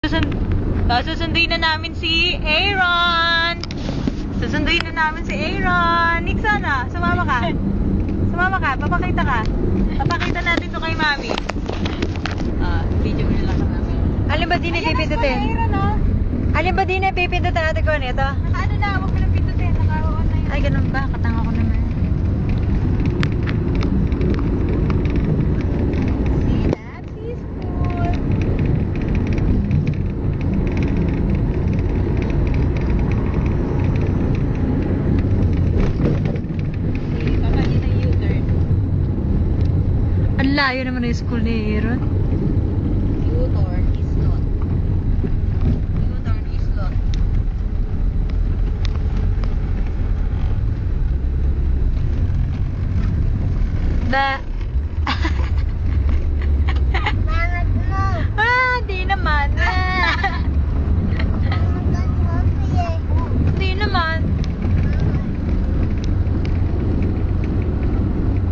Susunduin na namin si Aaron. Susunduin na namin si Aaron. Nixon na, sumama ka. Sumama ka, papakita ka. Papakita natin to kay Mami. Video mo nila ka Mami. Alin ba din ipipindutin? Alin ba din ipipindutin natin ko nito? Nakaano na, huwag mo nang pindutin. Nakaroon na yun. Ay, ganun ba? Katanga ko naman. See, that's his school. See, Papa, yun ang U-turn. Ang layo naman ng school ni Aaron. U-turn is not. U-turn is not. Mangat mo. Di naman. Di naman.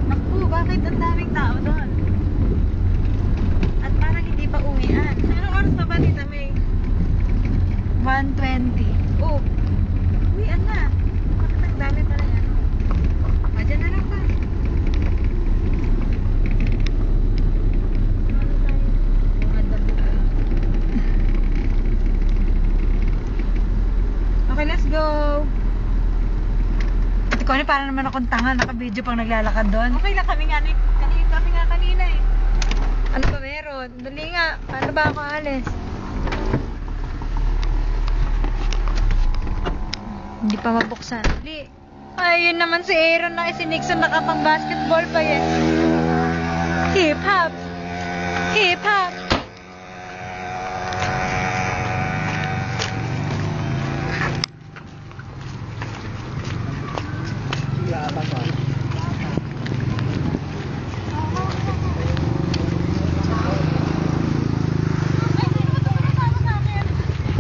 Naku, bakit ang daming tao doon? At parang hindi pa uwian. Anong oras na ba dito, May? 1:20. Oh, uwian na. Bakit ang dami pala yan? Dyan na lang ba? Okay, let's go. Ate ko, parang naman akong tanga. Naka-video pang naglalakad doon. Okay lang kami nga kanina eh. Ano ba meron? Dali nga. Paano ba ako alis? Hindi pa mabuksan. Dali. Ayun naman si Aaron na si Nixon nakapang basketball pa yan. Hip hop. Hip hop.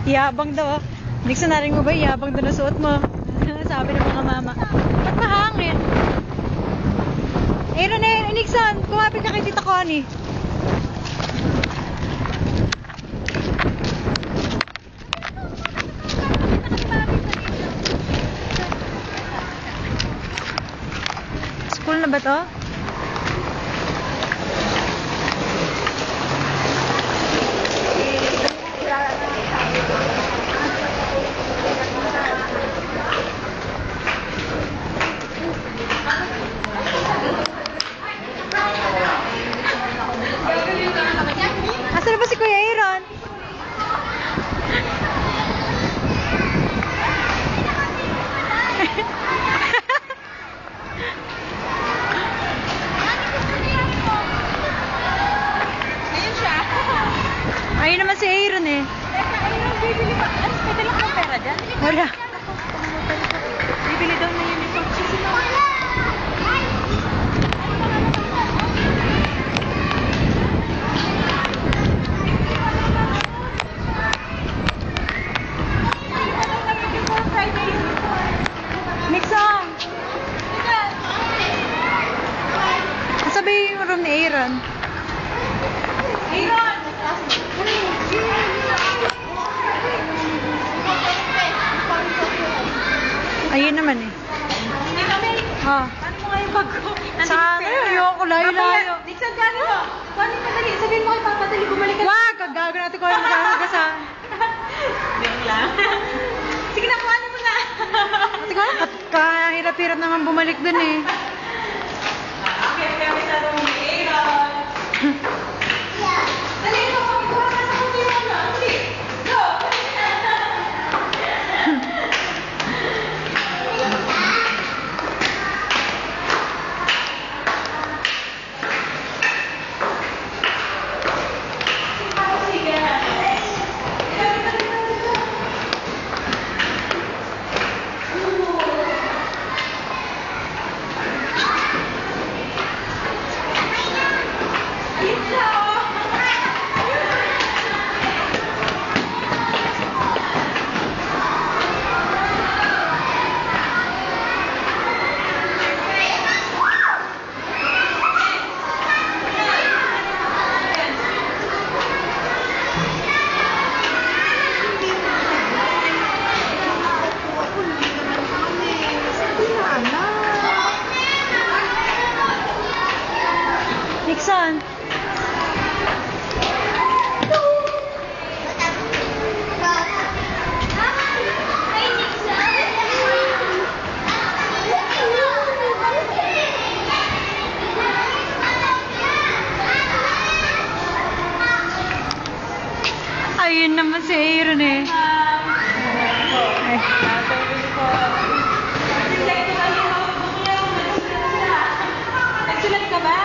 Yabang daw. Nixon, naring mo ba? Yabang daw na suot mo. Sabi ng mga mama. Ba't mahangin? Aaron, Nixon, kumapit ka kay Tita Connie. School na ba to? Asan na ba si Kuya Aaron? Ayun siya. Ayun naman si Aaron eh. Ayun, bibili pa. Ano, may dala ka pera dyan? Wala. Bibili daw na uniform. Nixon! Sabi yung room ni Aaron. Aaron! Ayun naman eh. Hindi kami. Ha. Paano mo nga yung bag ko? Sa akin, ayoko layo-layo. Nixon, gano'n mo? Paano yung madali? Sabihin mo kay Papa, dali, bumalik ka. Wag! Kagago natin ko yung magkakasasan. Joke lang. Sige na, kuhanin mo na. Ate ko, kahirap-hirap naman bumalik dun eh. Okay, kami sa room ni Aaron. Dali, ito, kuha ka sa computer na. Dali, go! Ayun naman si Aaron eh. Ay. Nagsulat ka ba?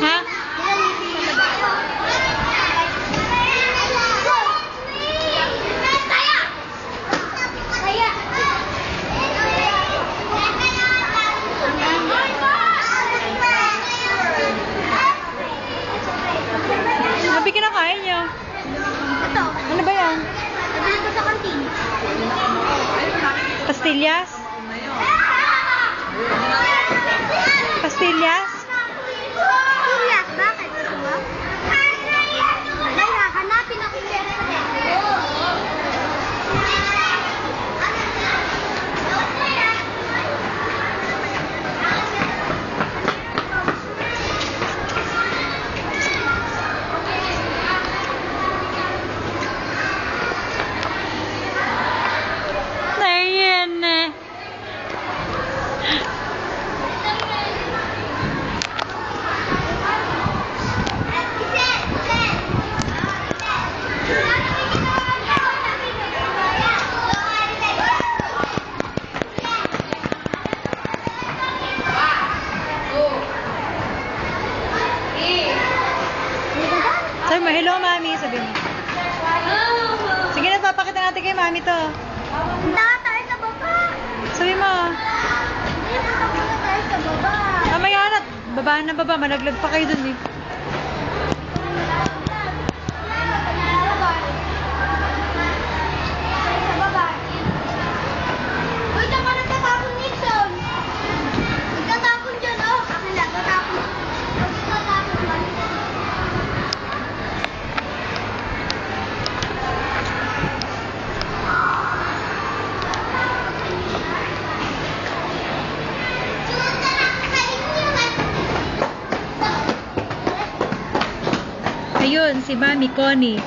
Ha? Sabi kinakain niyo. Ito. Ano ba yan? Nabili ko sa kantin. Pastillas? Pastillas? Serious? Bakit? Kaya, hanapin ako yung Ayan na. Sabi mo, hello mami, sabi mo. Sige na, papakita natin kay mami to. Punta tayo sa baba. Sabi mo, Punta tayo sa baba. mamaya na, babaan na baba, malaglag pa kayo dun eh. Sa baba. Uy, saan ka nagtatapon, Nixon? Nagtatapon dyan, oh. Akin lang, tatapon. Tatapon ba? Ayun, si Mami Connie.